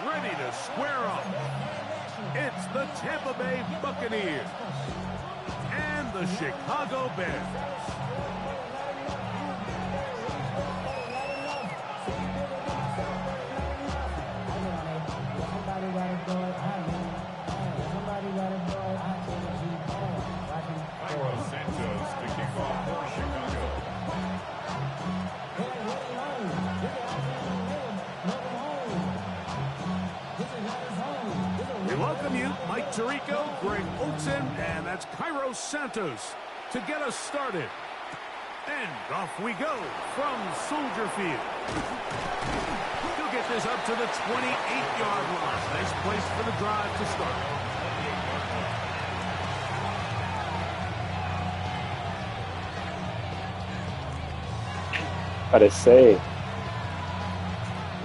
ready to square up. It's the Tampa Bay Buccaneers and the Chicago Bears. Mike Tirico, Greg Olsen, and that's Cairo Santos to get us started. And off we go from Soldier Field. He'll get this up to the 28-yard line. Nice place for the drive to start. How to say?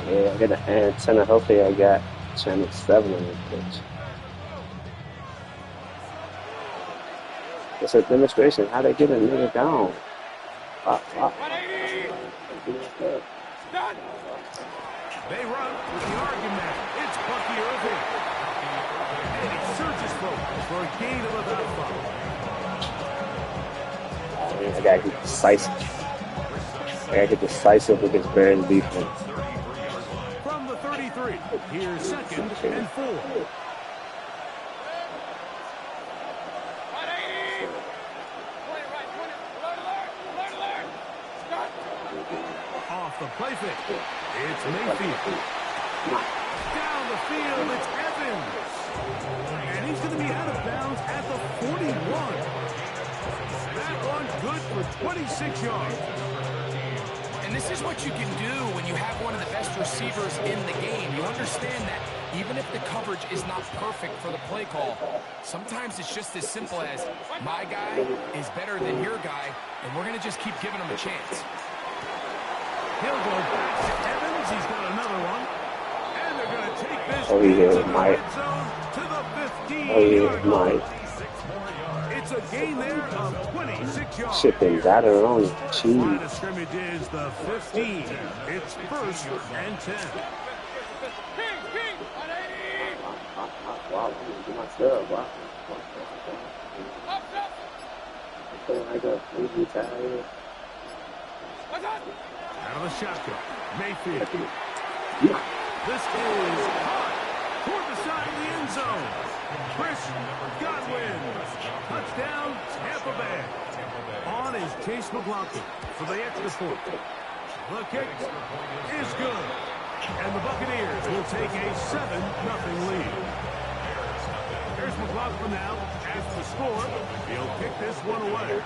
Yeah, I got an antenna. Hopefully I got channel 7 on this pitch. It's a demonstration how they get a nigga down. They run with the argument. It's Bucky Irving. And he surges forward for a gain of about 5. I gotta get decisive. I gotta get decisive with this Bears defense. From the 33, here's 2nd and 4. Off the play fake. It's Mayfield. Down the field, it's Evans. And he's going to be out of bounds at the 41. That one good for 26 yards. And this is what you can do when you have one of the best receivers in the game. You understand that even if the coverage is not perfect for the play call, sometimes it's just as simple as my guy is better than your guy, and we're going to just keep giving him a chance. He'll go back to Evans. He's got another one. And they're going to take this to the red zone to the 15-yard line. It's a gain there of 26 yards. Shipping that around. Cheese. Line of scrimmage is the 15. It's 1st and 10. Wow, myself. Wow. Out of the shotgun, Mayfield. This is hot toward the side of the end zone. Chris Godwin. Touchdown, Tampa Bay. On is Chase McLaughlin for the extra point. The kick is good. And the Buccaneers will take a 7-0 lead. Here's McLaughlin now. As the score, he'll kick this one away.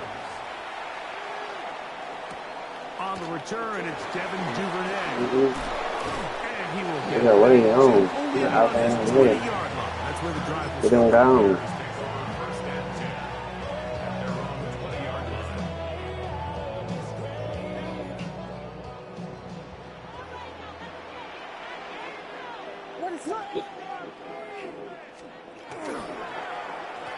On the return, it's Devin Duvernay. And he will get what are you on? You're out there in the middle. That's where the drive Get him down.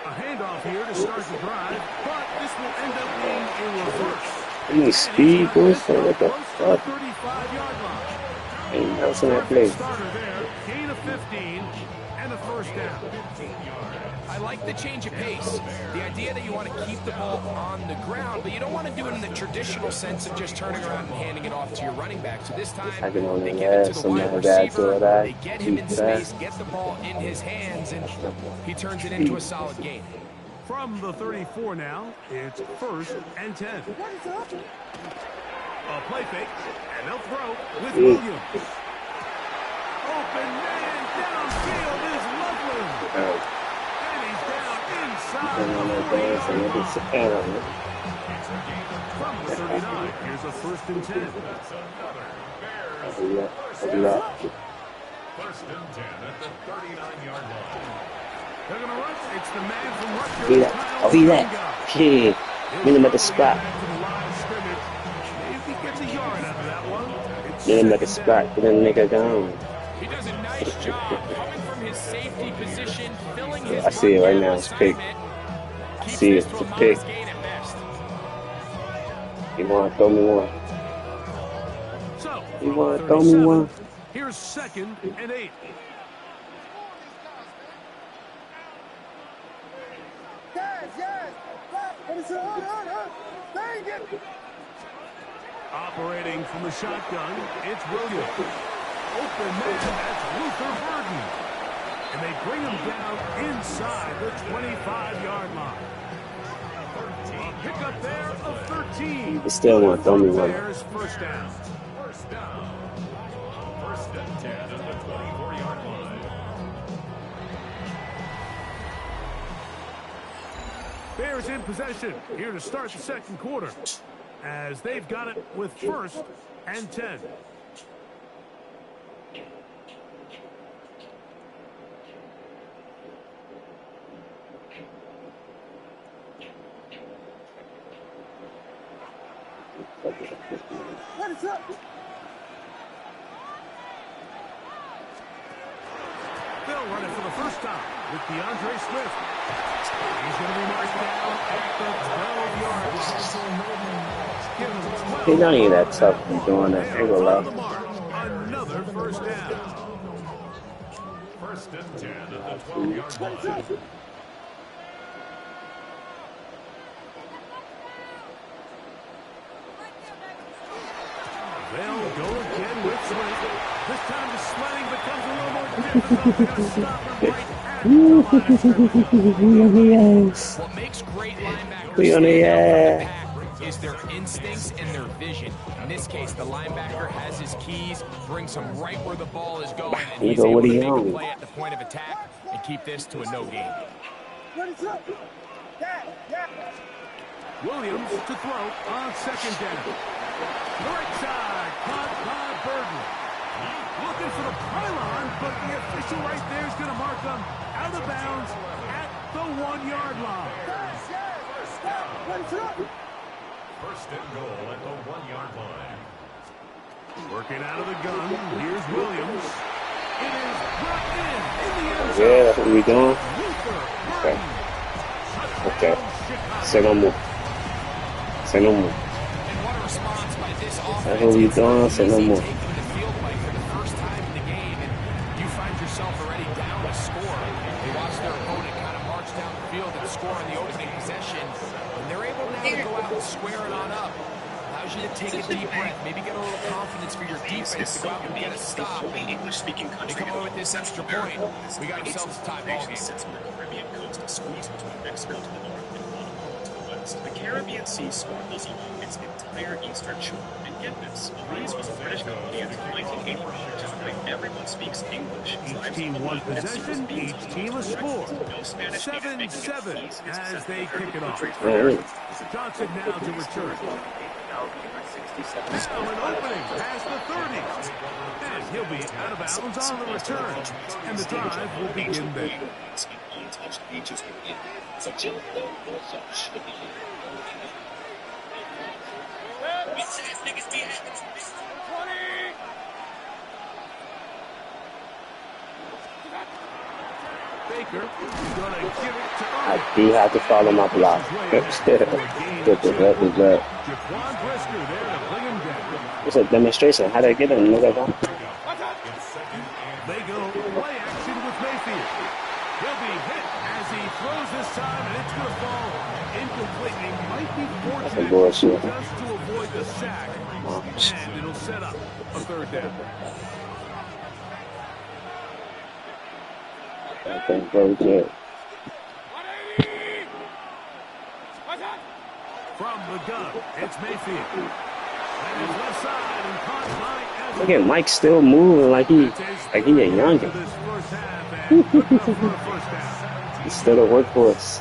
A handoff here to start the drive, but this will end up being a reverse. Any speed, boy? So what the fuck? Ain't else in that play. Gain of 15 and a 1st down. I like the change of pace. The idea that you want to keep the ball on the ground, but you don't want to do it in the traditional sense of just turning around and handing it off to your running back. So this time, they give it to the wide receiver, they get him in space, get the ball in his hands, and he turns it into a solid gain. From the 34 now, it's 1st and 10. A play fake, and they'll throw with Williams. Open man downfield is Loveland. And he's down inside the 40. From the 39, here's a 1st and 10. 1st and 10 at the 39-yard line. They're going to rush. It's the man from Rutgers. Oh, he that. Yeah. Meet him at the spot. If he gets a yard out of that one. Meet him at the spot. Get that nigga down. He does a nice job coming from his safety position, filling his I see it right now. It's a pick. I see it. It's a pick. You want to throw me one? You want to throw me one? Here's 2nd and 8. Operating from the shotgun, it's Williams. Open man, that's Luther Burden. And they bring him down inside the 25-yard line. A pickup there of 13. They still want to throw me one. Bears first down. First and 10 at the 24-yard line. Bears in possession here to start the second quarter, as they've got it with first and 10. What is up? They'll run it for the first time with DeAndre Swift. He's going to be marked down at the 12-yard line. He's not even that tough for doing that. They go low. Another first down. First and 10 at the 12-yard line. They'll go again with Swift. This time the sledding becomes a little more difficult. They're going to stop him right at the line. What makes great linebackers We on the stand out from the pack is their instincts and their vision. In this case, the linebacker has his keys, brings him right where the ball is going, and he's able to make a play at the point of attack and keep this to a no gain. What is up? Williams to throw on second down. Right side, caught by Burden. Looking for the pylon, but the official right there is going to mark them out of bounds at the 1-yard line. First and goal at the 1-yard line. Working out of the gun, here's Williams. It is brought in the end zone. Yeah, that's what we doing. Okay. Okay. Say no more. Say no more. And what a response by this offense. That's what we doing. Say no more. Taking the field play for the first time in the game, and you find yourself already down a score. They watch their opponent kind of march down the field and score in the opening possession, and they're able now to go out and square it on up. Allows you to take a deep breath, maybe get a little confidence for your defense to go out and get a stop. And English-speaking they country. come away with this extra point. We got ourselves a tie ball game. Sits on the Caribbean coast, squeezed between Mexico to the north and Guatemala to the west. The Caribbean Sea swallows along its entire eastern shore. And get this, Belize was a British colony until 1981. Tonight, everyone speaks English. Each team one possession, each team a score. No Spanish 7-7 as they kick it off. Alright. Johnson now to return. Now an opening past the 30. And he'll be out of bounds on the return. And the drive will begin there. Untouched beaches within. Such a low such. Baker gonna give it to I do have to follow my block. Get the rep is up. Jaquan Brisker there to bring him down. It's a demonstration. How do I get him? Look at that. They go play action with Mayfield. He'll be hit as he throws this time, and it's going to fall incomplete. He might be fortunate bullshit. just to avoid the sack, and it'll set up a third down. I think very good. From the gun, it's Mayfield. And his left side and caught by Evans. Look at Mike still moving like he a youngin. This first half, and good enough for a first down. He's still a workhorse.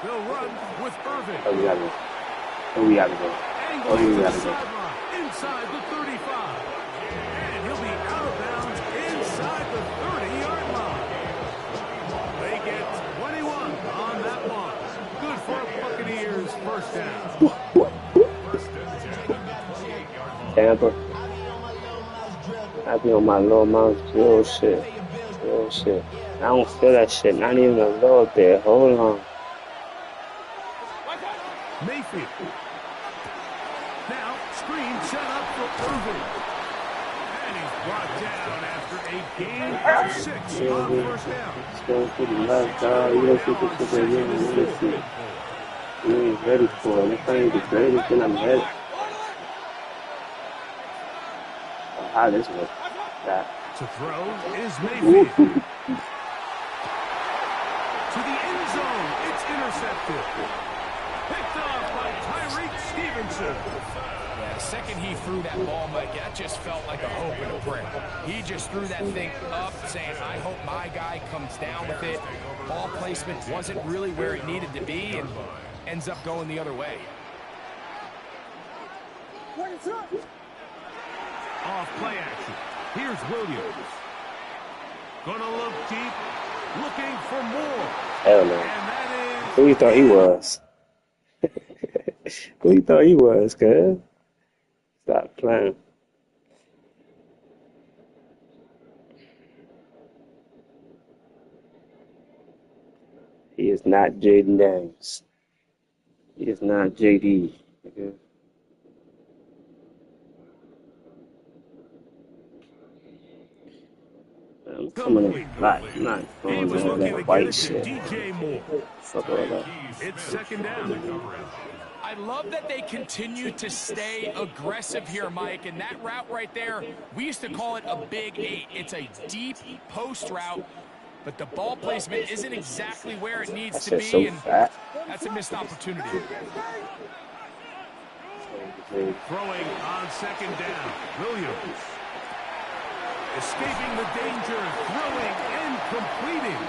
They'll run with Irvin. Oh, we gotta go. Oh, we gotta go. Angle Oh, to we the gotta go. sideline, inside the 35. And he'll be out of bounds inside the 30-yard line. They get 21 on that one. Good for a Buccaneers first down. Tampa. I be on my little mouse. Real shit. Real shit. I don't feel that shit. Not even a little bit. Hold on. Mayfield. Now, screen set up for Irvin. And he's brought down after a gain of 6 on first down. It's going to the left, dog. You don't think this is a really you ain't ready for it. If I ain't the greatest, then I'm ready. Oh, how this works. That. To throw is Mayfield. To the end zone. It's intercepted. Picked off by Tyreek Stevenson. Yeah, the second he threw that ball, Mike, that just felt like a hope and a prayer. He just threw that thing up, saying, I hope my guy comes down with it. Ball placement wasn't really where it needed to be, and ends up going the other way. Off play action. Here's Williams. Gonna look deep, looking for more. Hell no. And that is... Who you thought he was? Who you thought he was, cuz? Stop playing. He is not Jaden Daniels. He is not JD. Okay? I'm coming in black. I'm not going to that white shit. Fuck all that. It's second down. I love that they continue to stay aggressive here, Mike, and that route right there, we used to call it a big 8. It's a deep post route, but the ball placement isn't exactly where it needs to be, so and fat. that's a missed opportunity. Throwing on second down, Williams. Escaping the danger, throwing and completing.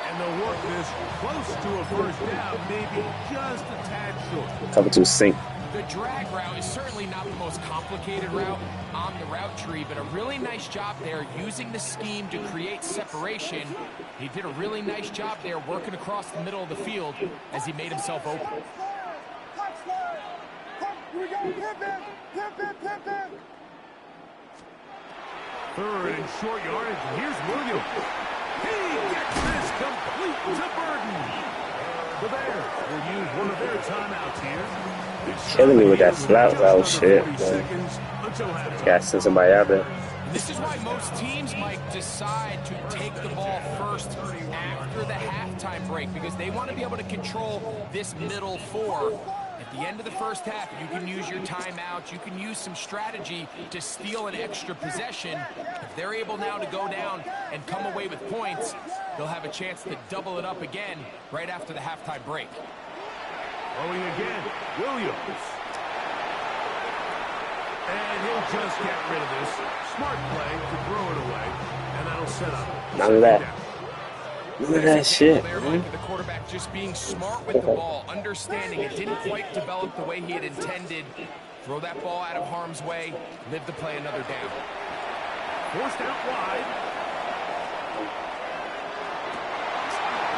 And they'll work this close to a first down, maybe just a tad short. Cover to sink. The drag route is certainly not the most complicated route on the route tree, but a really nice job there using the scheme to create separation. He did a really nice job there working across the middle of the field as he made himself open. Third and short yardage. Here's Williams. He gets this complete to Burden. The Bears will use one of their timeouts here. Killing me with that flat route shit, man. Gotta send somebody out there. This is why most teams might decide to take the ball first after the halftime break, because they want to be able to control this middle four. At the end of the first half, you can use your timeouts, you can use some strategy to steal an extra possession. If they're able now to go down and come away with points, they'll have a chance to double it up again right after the halftime break. Throwing again, Williams. And he'll just get rid of this. Smart play to throw it away, and that'll set up. None of that. None of that shit, there, man. Mike, the quarterback just being smart with the ball, understanding it didn't quite develop the way he had intended. Throw that ball out of harm's way, live to play another down. Forced out wide.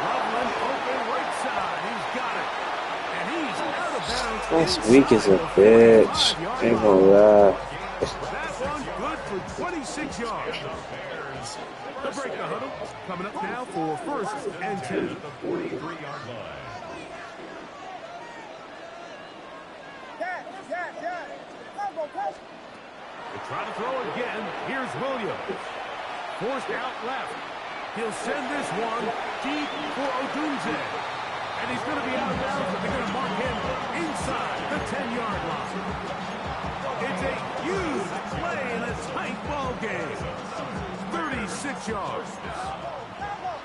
Loveland open right side. He's got it. And he's out of bounds. That's weak as a bitch. Ain't gonna lie. That one good for 26 yards. The break the huddle. Coming up now for first and 10. The 43-yard line. They try to throw again. Here's Williams. Forced out left. He'll send this one deep for Odunze. And he's going to be out of bounds, but they're going to mark him inside the 10-yard line. It's a huge play in a tight ball game. 36 yards.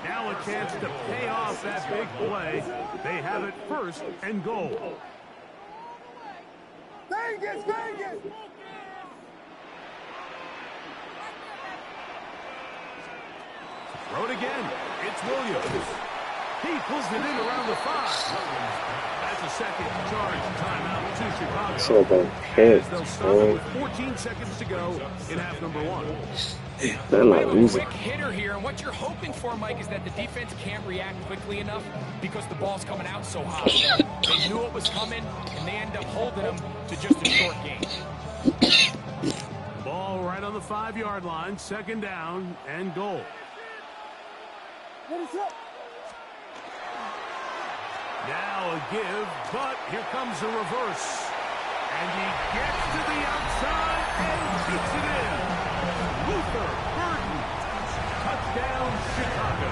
Now a chance to pay off that big play. They have it first and goal. Vegas, Vegas! Throw it again. It's Williams. He pulls it in around the 5. That's a second charge timeout to Chicago. So bad. Hit, They'll start with 14 seconds to go in half number 1. They're not A losing. quick hitter here, and what you're hoping for, Mike, is that the defense can't react quickly enough because the ball's coming out so hot. They knew it was coming, and they end up holding them to just a short game. Ball right on the 5-yard line. Second down and goal. Now a give, but here comes a reverse. And he gets to the outside and keeps it in. third. Burton. Touchdown, Chicago.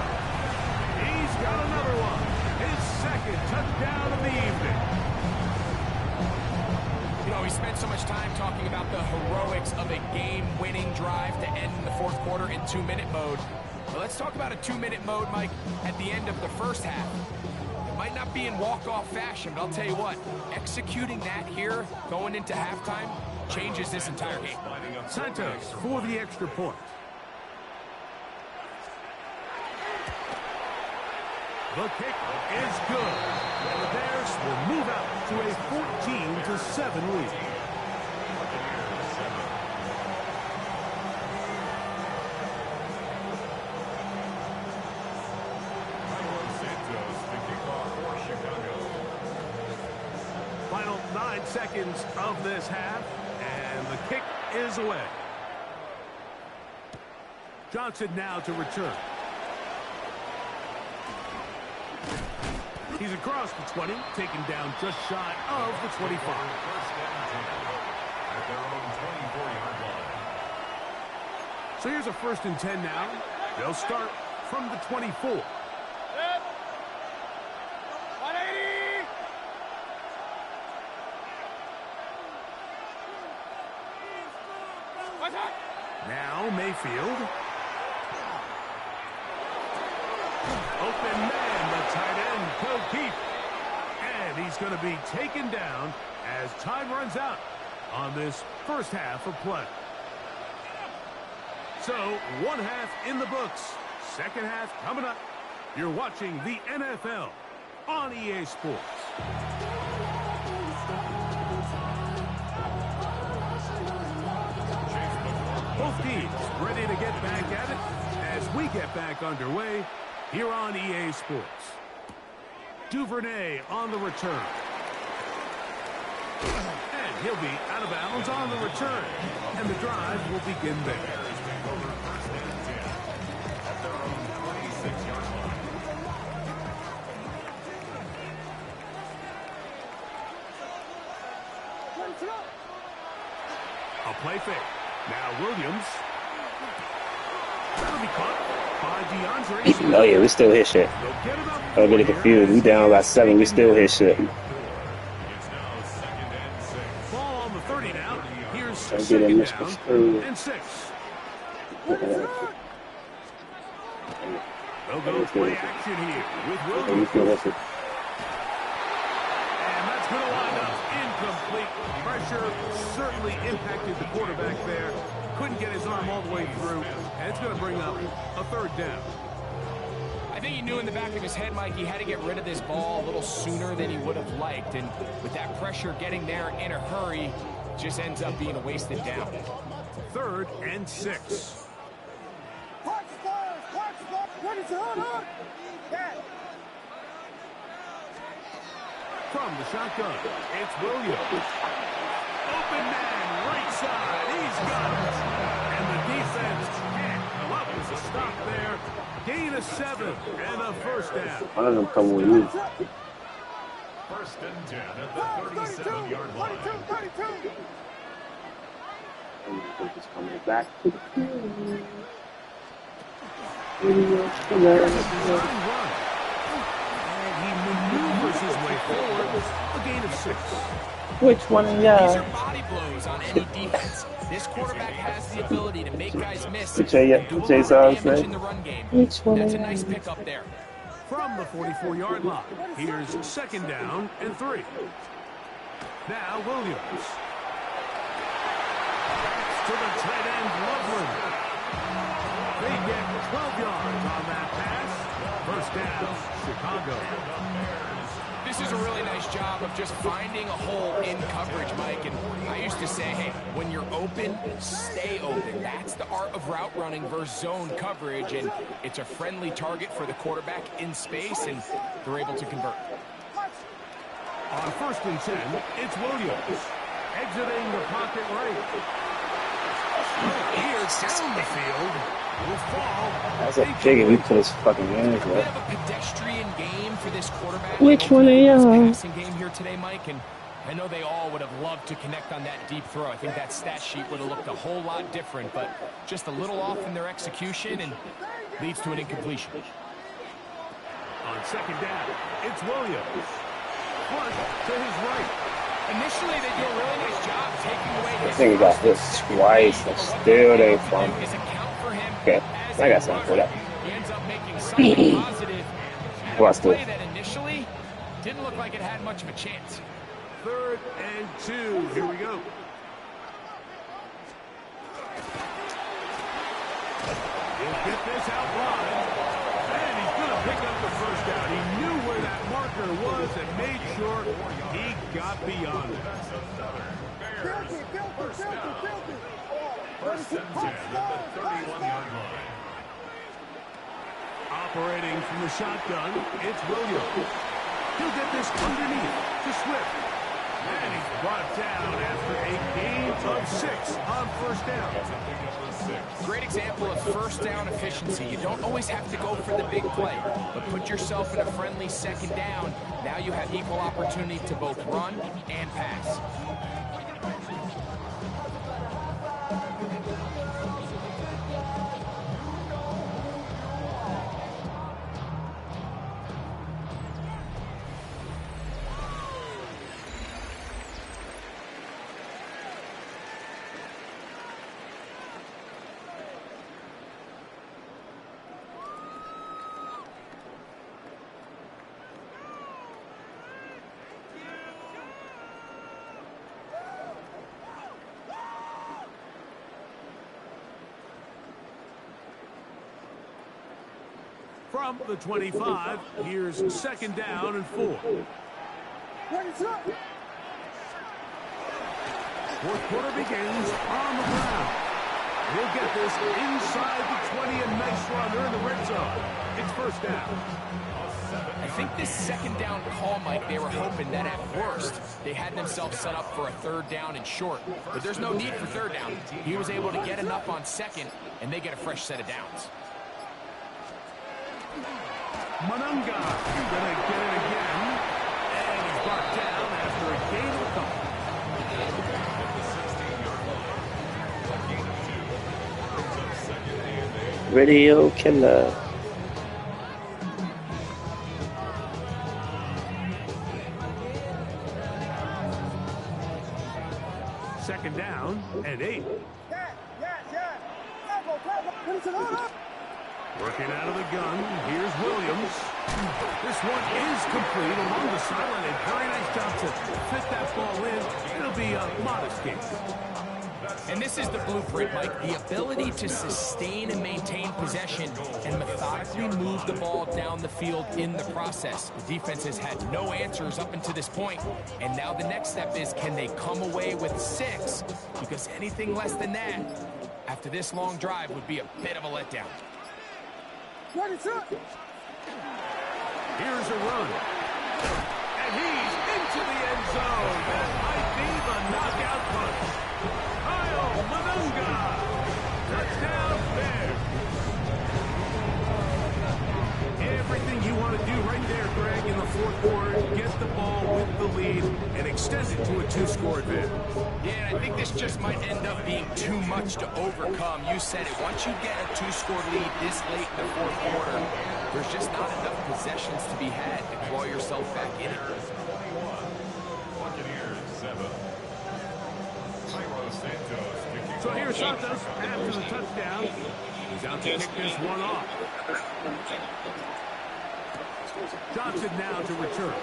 He's got another one. His second touchdown of the evening. You know, we spent so much time talking about the heroics of a game-winning drive to end the fourth quarter in 2-minute mode. But let's talk about a 2-minute mode, Mike, at the end of the first half. It might not be in walk-off fashion, but I'll tell you what, executing that here, going into halftime, changes this entire game. Santos for the extra point. The kick is good. And the Bears will move out to a 14-7 lead. Final 9 seconds of this half, and the kick is away. Johnson now to return. He's across the 20, taken down just shy of the 25. So here's a 1st and 10 now. They'll start from the 24. Now Mayfield. Open man, the tight end, O'Keefe. And he's going to be taken down as time runs out on this first half of play. So, one half in the books. Second half coming up. You're watching the NFL on EA Sports. Both teams ready to get back at it as we get back underway here on EA Sports. Duvernay on the return. And he'll be out of bounds on the return. And the drive will begin there. A play fake. Now Williams. That'll be caught by DeAndre. Oh yeah, we still hit shit. Don't get it confused. We down by 7. We still hit shit. Ball on the 30 now. Here's Don't get it second down misconstrued. and 6. They'll go play action here with Williams. And that's going to wind up incomplete. Pressure certainly impacted the quarterback there. Couldn't get his arm all the way through. And it's going to bring up a 3rd down. I think he knew in the back of his head, Mike, he had to get rid of this ball a little sooner than he would have liked. And with that pressure getting there in a hurry, just ends up being a wasted down. 3rd and 6. From the shotgun, it's Williams. Open man, right side. He's got it. And the defense can't come up with a stop there. Gain of 7 and a 1st down. One of them come with you. 1st and 10 at the 37-yard line. Just coming back to the field. And he maneuvers his way forward. A gain of 6. Which one of These y'all? are body blows on any defense. This quarterback has the ability to make guys miss and Jay do a lot of Saws damage say? in the run game. Which one That's a of nice y'all? pickup there. From the 44-yard line, here's 2nd down and 3. Now Williams. To the tight end, Loveland. They get 12 yards on that pass. 1st down, Chicago. This is a really nice job of just finding a hole in coverage, Mike. And I used to say, hey, when you're open, stay open. That's the art of route running versus zone coverage. And it's a friendly target for the quarterback in space, and they're able to convert. On 1st and 10, it's Williams. Exiting the pocket right. Here down the field. Will fall. That's a pig if we put his fucking hands We up. have a pedestrian game for this quarterback. Which one of y'all? Passing game here today, Mike, and I know they all would have loved to connect on that deep throw. I think that stat sheet would have looked a whole lot different, but just a little off in their execution and leads to an incompletion. On second down, it's Williams. Front to his right. Initially, they do a really nice job taking away his I think he got hit twice and still they fumble. Okay, I got something for that. He ends up making something positive. Watch A play this. that initially didn't look like it had much of a chance. 3rd and 2. Here we go. He'll get this out wide. And he's going to pick up the first down. He knew where that marker was and made sure he got beyond it. First and 10 at the 31-yard line. Operating from the shotgun, it's Williams. He'll get this underneath to Swift. And he's brought down after a gain of 6 on first down. Great example of first down efficiency. You don't always have to go for the big play, but put yourself in a friendly second down. Now you have equal opportunity to both run and pass. From the 25, here's second down and 4. Fourth quarter begins on the ground. He'll get this inside the 20, a nice run. They're in the red zone. It's first down. I think this second down call, Mike, they were hoping that at worst they had themselves set up for a 3rd down and short. But there's no need for 3rd down. He was able to get enough on 2nd, and they get a fresh set of downs. Manunga gonna get it again, and he's brought down after a gain of a couple. Radio killer. Second down and 8. Working out of the gun, here's Williams. This one is complete along the sideline. A very nice job to fit that ball in. It'll be a modest gain. And this is the blueprint, Mike. The ability to sustain and maintain possession and methodically move the ball down the field in the process. The defense has had no answers up until this point, and now the next step is, can they come away with 6? Because anything less than that, after this long drive, would be a bit of a letdown. Here's a run. And he's into the end zone. That might be the knockout punch. Kyle Manunga. Touchdown Bears. Everything you want to do right there, Greg, in the fourth quarter. Get the ball with the lead and extend it to a 2-score advantage. Yeah, and I think this just might end up being too much to overcome. You said it. Once you get a 2-score lead this late in the fourth quarter, there's just not enough possessions to be had to claw yourself back in it. So here's Santos after the touchdown. He's out to kick this one off. Johnson now to return.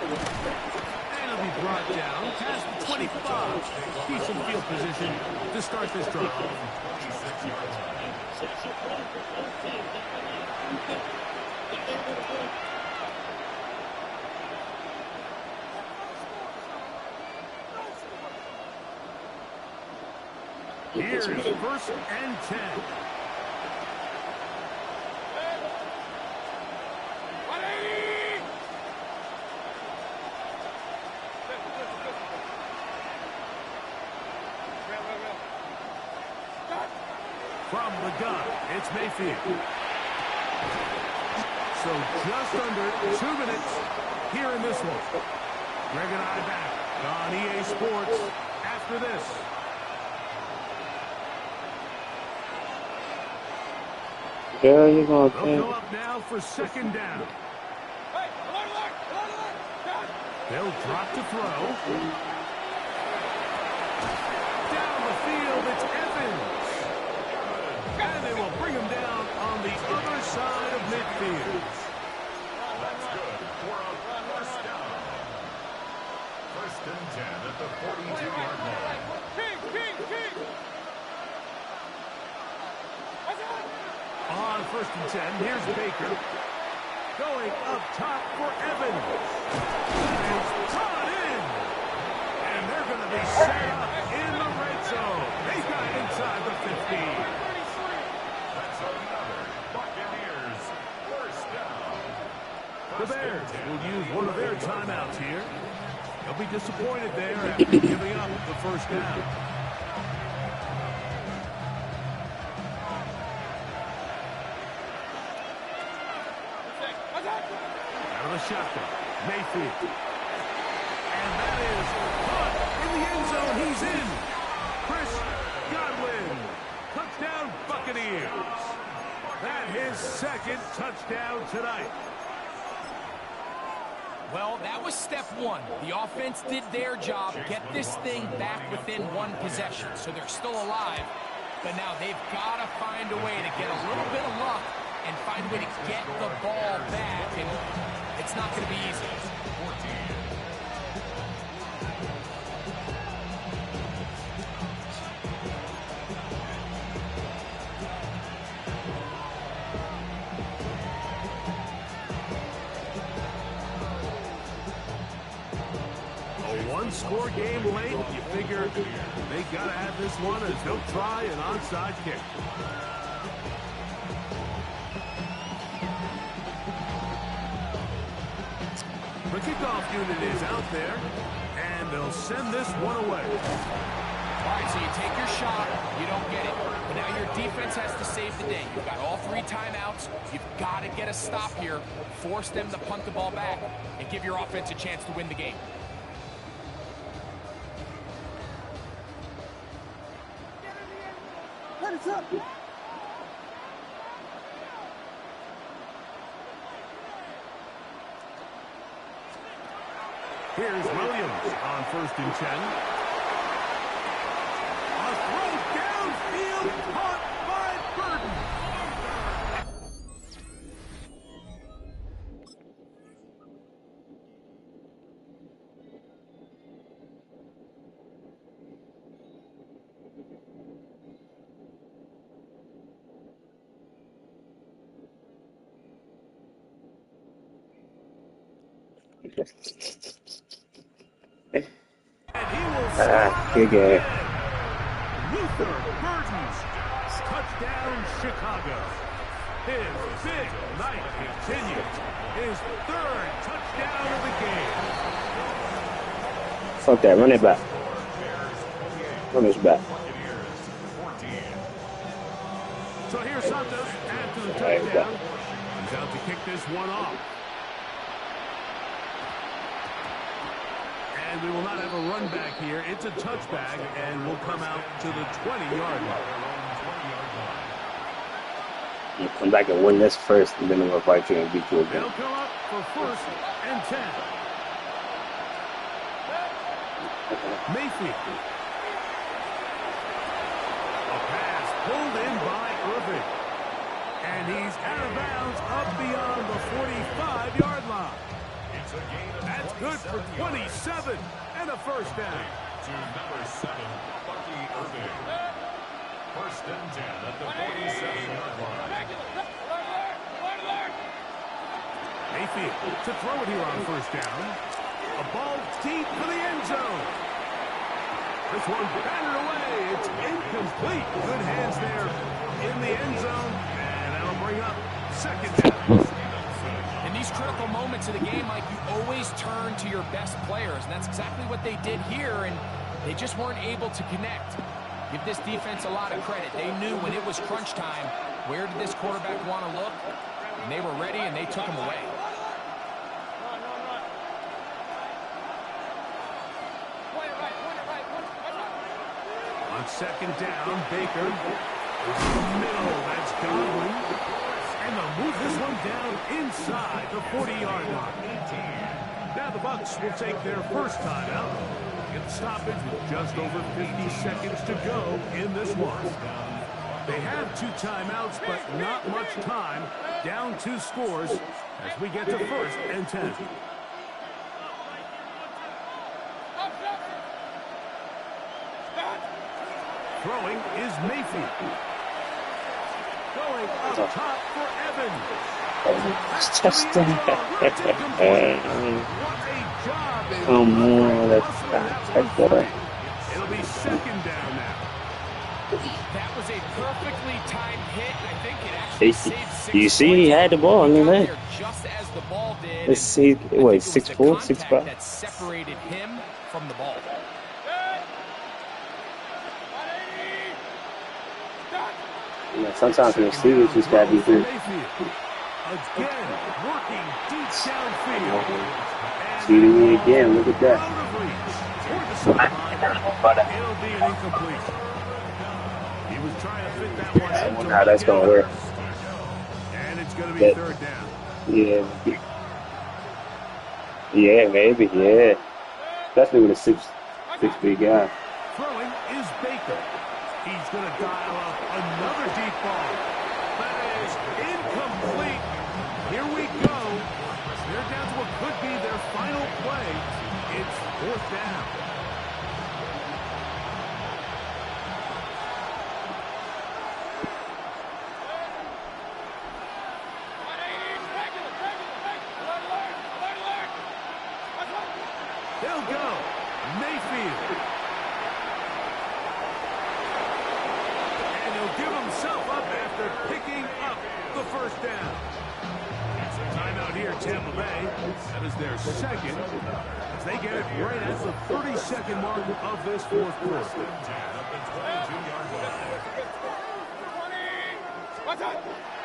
And he'll be brought down past the 25. Decent field position to start this drive. Here's 1st and 10. From the gun, it's Mayfield. So just under 2 minutes here in this one. Greg and I back on EA Sports after this. Girl, you gonna They'll go up now for second down. They'll drop to throw. Down the field, it's Evans. And they will bring him down on the other side of midfield. That's good for a first down. First and 10 at the 42-yard line. On first and 10, here's Baker. Going up top for Evans. It's brought in. And they're going to be set up in the red zone. They got it inside the 15. That's another Buccaneers first down. The Bears will use one of their timeouts here. They'll be disappointed there after giving up the first down. Out of the shotgun, Mayfield. And that is caught in the end zone. He's in. Chris Godwin. Touchdown, Buccaneers. That his second touchdown tonight. Well, that was step one. The offense did their job, get this thing back within one possession, so they're still alive. But now they've got to find a way to get a little bit of luck and find a way to get the ball back, and it's not going to be easy. One-score game late, you figure they got to have this one as they'll try an onside kick. The kickoff unit is out there, and they'll send this one away. All right, so you take your shot, you don't get it. But now your defense has to save the day. You've got all three timeouts. You've got to get a stop here, force them to punt the ball back, and give your offense a chance to win the game. What's up? Here's Williams on first and 10. A throw downfield, caught by Burton. Good game. Luther Burton's touchdown, Chicago. His big night continues. His third touchdown of the game. Fuck that, run it back. Run this back. So here's Santos after the touchdown. He's out to kick this one off. And we will not have a run back here. It's a touchback, and we'll come out to the 20-yard line. You come back and win this first, and then we'll fight you and beat you again. They'll come up for first and 10. Mayfield. A pass pulled in by Irving. And he's out of bounds up beyond the 45-yard line. That's good for 27 and a first down. To number 7, Bucky Irving. First and 10 at the 47-yard line. Mayfield to throw it here on first down. A ball deep for the end zone. This one battered away. It's incomplete. Good hands there in the end zone. And that'll bring up second down. In these critical moments of the game, Mike, you always turn to your best players, and that's exactly what they did here, and they just weren't able to connect. Give this defense a lot of credit. They knew when it was crunch time, where did this quarterback want to look, and they were ready, and they took him away. On second down, Baker. Middle, that's Godwin. And they'll move this one down inside the 40-yard line. Now the Bucs will take their first timeout. Get the stoppage with just over 50 seconds to go in this one. They have 2 timeouts, but not much time. Down 2 scores as we get to 1st and 10. Throwing is Mayfield. Going up top for Evans. It's just come on, let's take that. It'll be 2nd down now. That was a perfectly timed hit, and I think it actually saved 6 You see, he had the ball, look at that. just as the ball did. Let's see, what, 6'4", 6'5"? That separated him from the ball. Yeah, sometimes the receivers just gotta be good. Again, working deep downfield. See me again, look at that. It'll be an incomplete. He was trying to fit that one I in. wonder how that's gonna work. And it's gonna be 3rd down. Yeah. Yeah, maybe, yeah. Especially with a 6'3" guy. Throwing is Baker. He's going to dial up another deep ball. That is incomplete. Here we go. They're down to what could be their final play. It's 4th down. They'll go. Mayfield. And he'll give himself up after picking up the 1st down. Timeout here, Tampa Bay. That is their 2nd. As they get it right at the 32nd mark of this 4th quarter.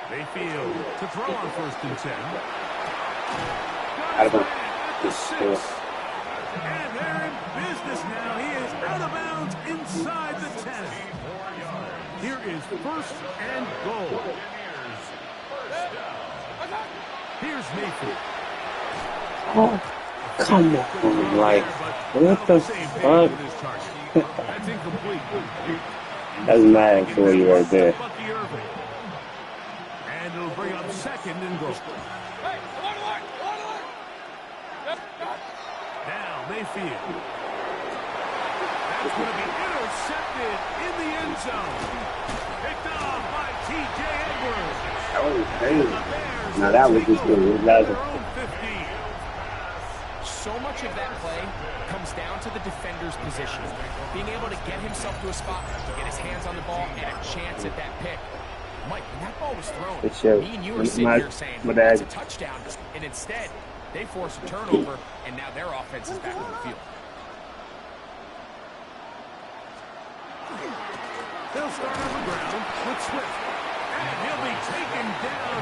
Mayfield to throw on 1st and 10. Got at the 6. And they're in business now. He is out of bounds inside the 10. Here is 1st and goal. Here's Mayfield. Oh, come on, like, what the fuck? That's incomplete. That's Madden for you right there. And it'll bring up 2nd and goal. Now Mayfield. That's going to be intercepted in the end zone. Picked off by T.J. Edwards. That was crazy. Now that was just good. So much of that play comes down to the defender's position. Being able to get himself to a spot, to get his hands on the ball, and a chance at that pick. Mike, when that ball was thrown, me and you were sitting here saying, it's a touchdown. And instead, they force a turnover, and now their offense is back on the field. They'll start on the ground with Swift. And he'll be taken down.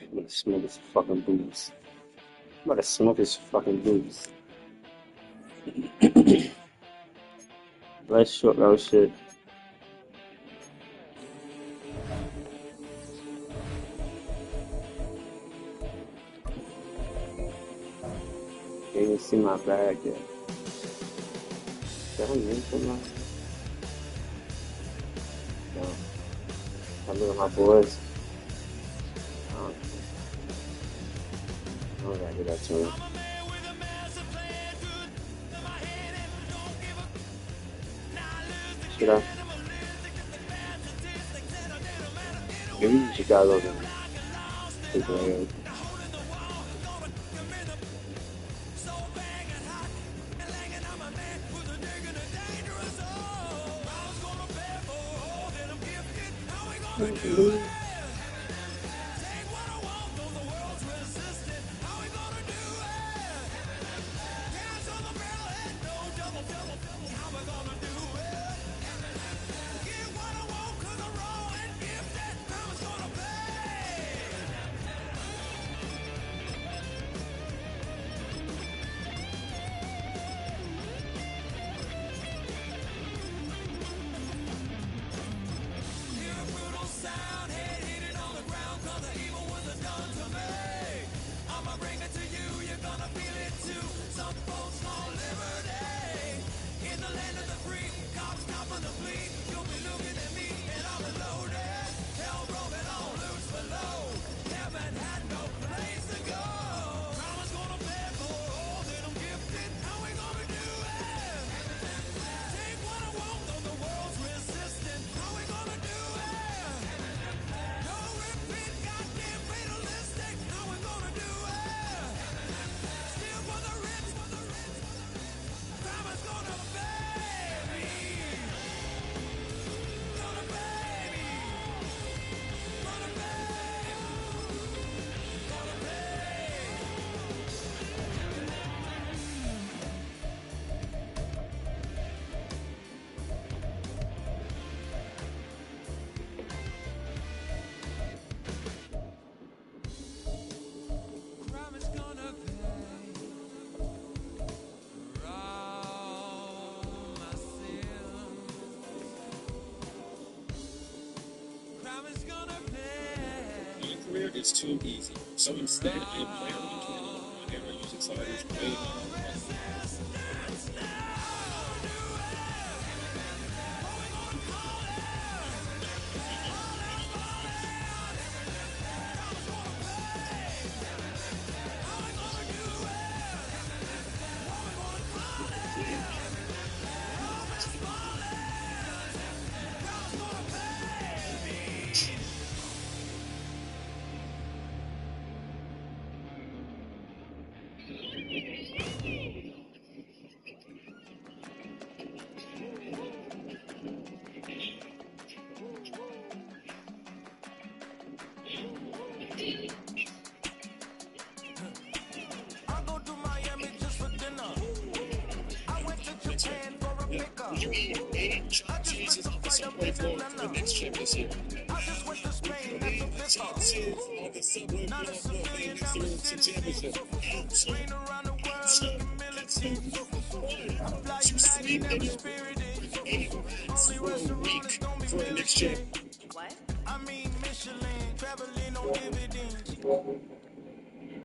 I'm gonna smoke his fucking boots. I'm gonna smoke his fucking boots. Let's short road shit. Can't even see my bag yet. Is that a name for my? No. I look at my boys. I gotta get that to him. Should I? Maybe Chicago then. Take it away. is too easy. So instead, I am player 120, and I use sliders way more. You need 8 chances on the subway floor for the next chip this year. 8 chances on the subway floor for the next year's championship. You sleep in your room with 8 wins for a week for the next chip. What?